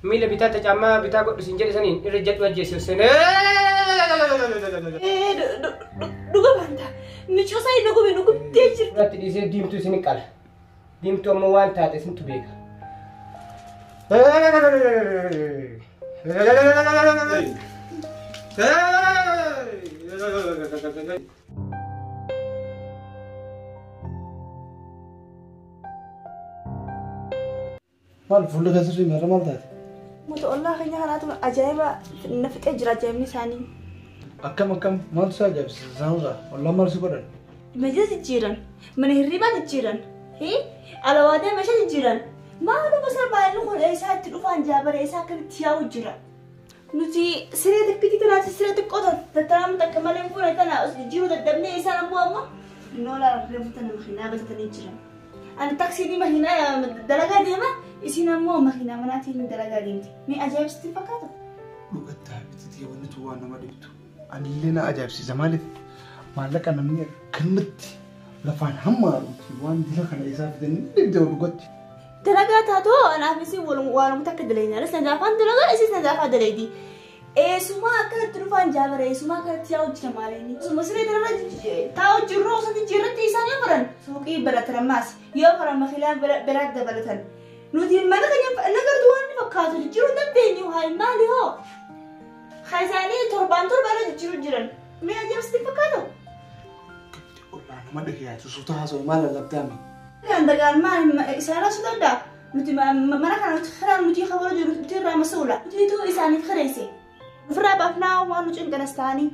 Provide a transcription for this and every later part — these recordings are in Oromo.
ميلا بيتا تجمع بيتا قد سنجر سنين الرجال وجهه سنة دوغا بانتا ميشو ساي نوغو تيجر رات دي زي ديم تو سنقال ديم تو موال تاع سنت بيكا مال فل كسر مرة مال تات مت والله خينا هناتو عجيبة نفك أجرا جامني ثاني أكم مال ساجب زانغا والله مال سكران مجلس الجيران من الربا الجيران هي على وادي مشى الجيران ما هو بس باينو خل إيسا تلوفان جابر إيسا كبتياو الجيران نتي سرية بيتي تنا سرية قطر تترام تكملين فونا تنا جيرو تدبني إيسا نبو أما نولا رفتنا مخينا بتتني الجيران أنا تاكسي دي مخينا دلقا ديما إسينا مو مخينا مناتي من دلقا ديمتي مي أجايب ستيفاكاتو لقطة بتتي ونتو أنا ما دبتو أنا لنا أجاب سي زمالي مالك أنا مني كنت لفان هماروتي وان دي لك أنا إساف دين نبدأ لقطة دلقا تاتو أنا أفسي وانا متأكد لينا لسنا دافان دلقا إسيسنا دافا دلقي إيه سوما أكلت تلوفان جابر إيه سوما أكلت تياو جماليني سوما سري دلقا تاو جرو سنتي جيرت إيسان يفرن سوقي بلا ترماس يفرن مخيلان بلاد دبلتن نودي مالك نقر دوان فكاتو جيرو نبيني وهاي مالي هو خايزاني تربان جيرو جيران مي أجاب ستيفاكاتو والله أنا ما دقي يعني صوتها سوي مال اللبدامي كان دقال ما إسارة سودا نتي ما كان تخرج نتي خبر جرو نتي را مسؤولة نتي تو إساني خريسي فرا بافنا وما نجين كنستاني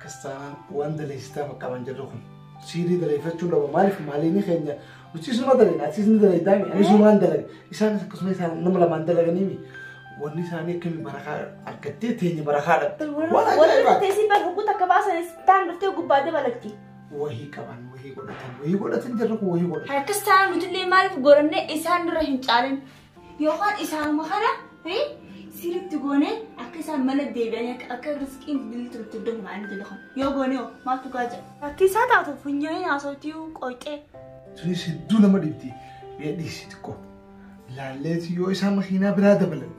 أكستان وان دليستا مكان جرهم سيري دليفتشو لو مالي في ماليني خينيا وتشيس ما دلي ناتشيس ندلي دامي أنا شو ما ندلي إساني كسمة إسان نملا ما ندلي غنيمي واني ساني كم بركة أكتر تيجي بركة ولا تيسي بركو تكباسة ستان بتيجي قبادة بلكتي وهي كمان وهي قولتن جرك وهي قولتن هكستان مثل ما في قرنة إسان رهين تعلن يوخان إسان مخنا هي سيرت تقولي أكيسان ملك ديباني أكيد رزقين دليل تبدو معنا دلخن يوغونيو ما تقاجا أكيسان تعرف فنيين عصوتيو قويتة سوني سدونا ما دبتي بيدي سيتكو لا لاتي يو إسان مخينا برادة بلن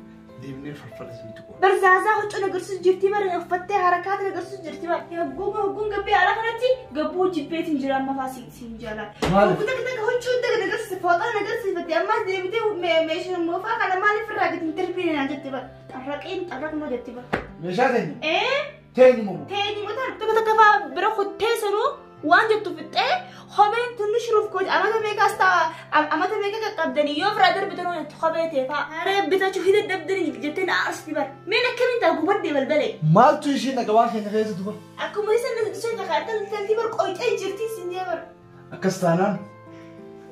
ديبني الفرفرة سيتكو برزازا هوش أنا قرص جرتي مرة يفتح حركات أنا قرص جرتي مرة يهجون قبي على خناتي قبو جبيت إنجرام ما فاسي سينجرا كده هوش شو ده قرص فوضى أنا قرص فتي أما ديبتي مش موافق على مالي في الراجل تنتربين أنا جرتي بقى تحرك ما جرتي بقى مش هذا إيه تاني مو تبغى تكفى برخو تيسنو وان جبتو في التاء خبين تنشرف كود أما تبيك أما تبيك كقدني يوم فرادر بتنو خبيتي فعرب بتشوف هذا الدبدري جبتنا أصلي بر مين أكمل تابو بدي بالبلي ما تشي نكواش هنا دوا أكو مثلا نتشوف خاطر تلتي بر قوي أي جرتي سنيا بر أكستانا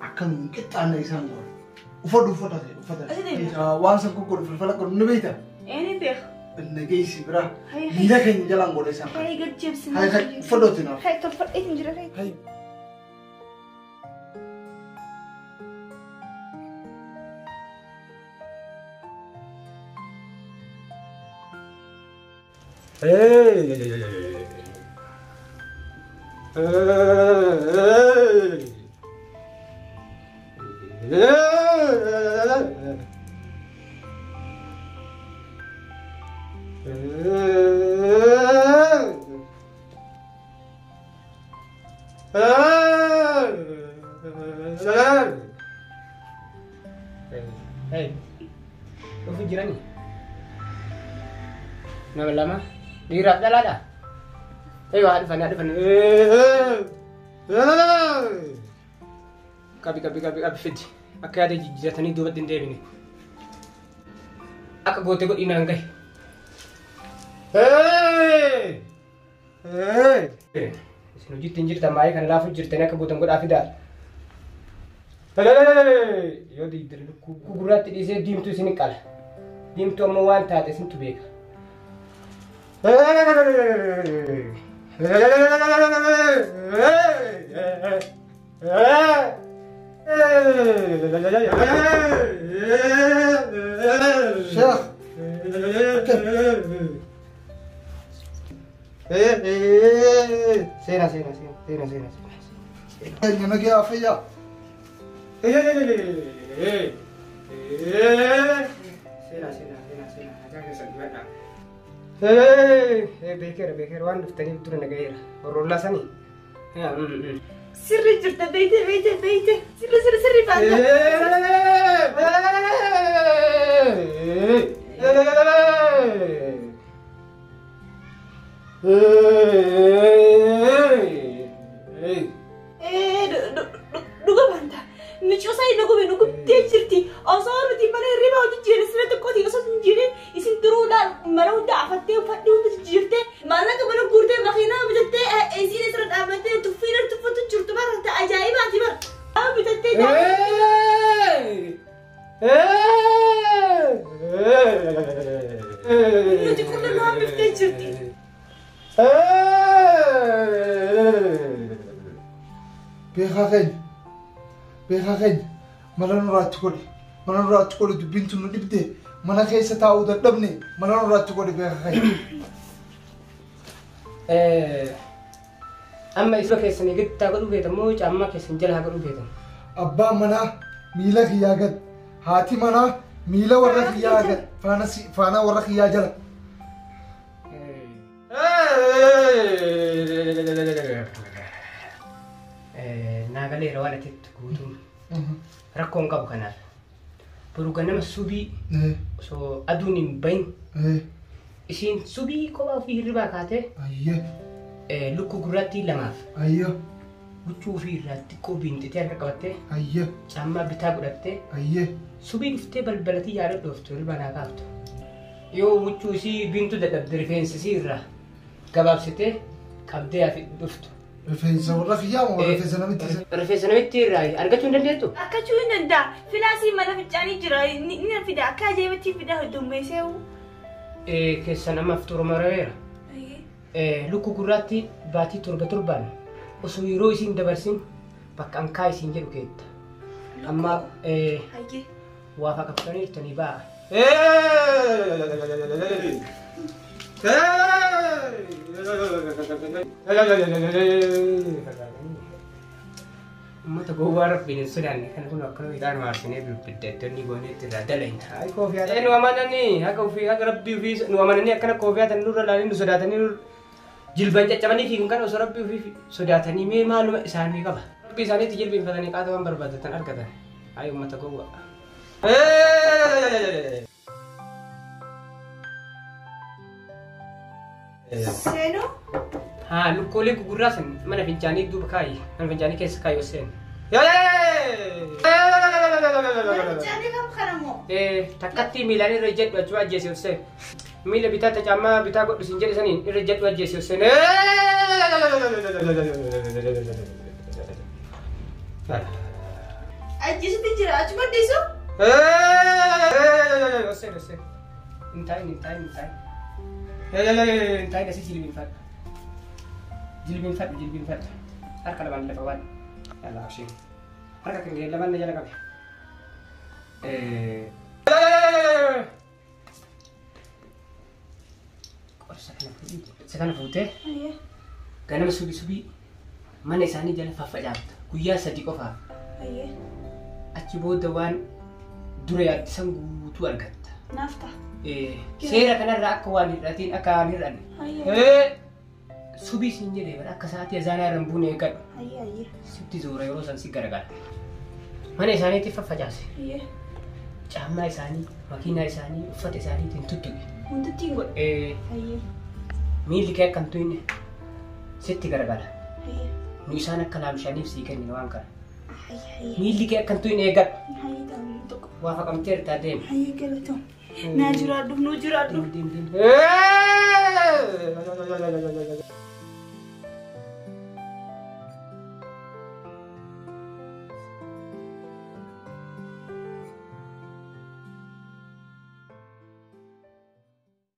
أكن كت أنا إنسان قول وفضل وان سبكو قول فلا قول نبيته إني بيخ النجيسي برا هيدا كان جلان قول إنسان هاي قد جبس هاي فضلتنا هاي تفرق إيه نجرا هاي Hey, وفي جيراني نعم لما ديراب دلادا ايوه عارفني كابي فيدي أكاد جاتني دوبة دندبني أكا قوتي قد إنانجي سنو جيت تنجر تماي كان لافو جرتني أكا قوتن قد أفيدال يودي يدري كوكورات دي زي ديم تو سينيكال ديم تو موان تاتي سنتو بيك شيخ سينا أنا جاي أفيا beekeera waan dhuftaniif dura nagayeera warrollaa sanii sirri jirta beeyte sirri baata dhuga banta micoosai nugubtee jirti osoo nuti mana hirriba hojii jiru sirriitti qotii osoo hin jirin isin duruudhaan mana hunda afattee uffadhii hunda jirte maallaqa mana guurtee makiinaa bitattee isiin isirra dhaabbattee tuffiin tuffatu jirtu bara ajaa'ibaati bara bitattee nuti kulla nu hambiftee jirti. Beekaa keenya mana nurraatti godhe dubbiin tun nu dhibde mana keessa taa'uu dadhabne mana nurraatti godhe beekaa keenya. Amma isba keessanii gittaa godhuu feetan moo caammaa keessan jala haa godhuu feetan? Abbaan manaa miila kiyyaa gad haati manaa miila warra kiyyaa gad faana warra kiyyaa jala. Naagaleera waan atitti guutuun rakkoon qabu kanaaf buruga nama subii osoo aduun hin bahin isiin subii kophaa ofii hirribaa kaatee lukkuu gurraattii lamaaf huccuu ofii irraa xiqqoo biintitee harka qabattee caammaa bitaa godhattee subii dhuftee balbalatii yaada dhooftu hirribaa naa kaaftu yoo huccuu isii biintu dadhabde rifeensisii irraa gabaabsitee qabdee hafi dhuftu. Rifeensa warra kiyyaa moo rifeensa namitti? Rifeensa namitti irraa argachuu hin dandeettu? Argachuu hin danda'a. Filaasii mana fincaanii jira. Ni fida. Akka ajaa'ibatti fida heddummeessee. Keessan amma aftuura maraweera. Lukkuu gurraatti baatii torbaan osoo yeroo isiin dabarsin bakka ankaa isiin jedhu keetta. Amma waafa qabsanii jirtanii ba'a. Ummata gowwaa rabbiin hin sodaanne kana kun akkana midhaan maarsinee bilbiddeettonni gooneetti irraa dalayna. Ay koofiyaa nu amananii haga ofii haga rabbii ofii nu amananii akkana koofiyaa tan nurra laalanii nu sodaatanii jilban caccabanii fiigun kan osoo rabbii ofii sodaatanii mee maaluma isaanii qaba. Rabbii isaaniitti jilbeenfatanii qaata waan barbaadatan argatan. Ay ummata gowwaa. Seeno? Haa lukkoolee gugurraa san mana fincaanii duuba kaayi mana fincaanii keessa kaayi oseen. Fincaanii kam kana moo? Takkatti miilaan irra jedhu achuma ajjeesi oseen. Miila bitaa caammaa bitaa godhu siin jedhe saniin irra jedhu ajjeesi oseen. Ajjeesitti jira achuma dhiisu? Oseen. Hin taayin. Entah ada sih jilbin fat. Harka laban lepas wan. Yalah asyik. Harka kenggilan laban aja lah kami. Sekarang putih. Karena subi. Mana isani jalan fafa jam. Kuya sedih kofa. Aci bodoh wan. Durayat sanggu tu argat. Nafta. Seera kanarraa akka waan hir'atiin akka waan hir'anne. Subii siin jedhee bara akka sa'aatii azaanaa irra hin buune eeggadhu. Sitti zoora yeroo san si garagara. Mana isaaniitti faffacaase. Caammaa isaanii, makiinaa isaanii, uffata isaaniitiin tuttuqe. Hunduttiin godhe. Miilli kee akka hin tuyne sitti garagara. Nu isaan akka laamshaniif sii kennine waan kana. Miilli kee akka hin tuyne eeggadhu. Waa faqamteertaa deeme. Nah juraduh.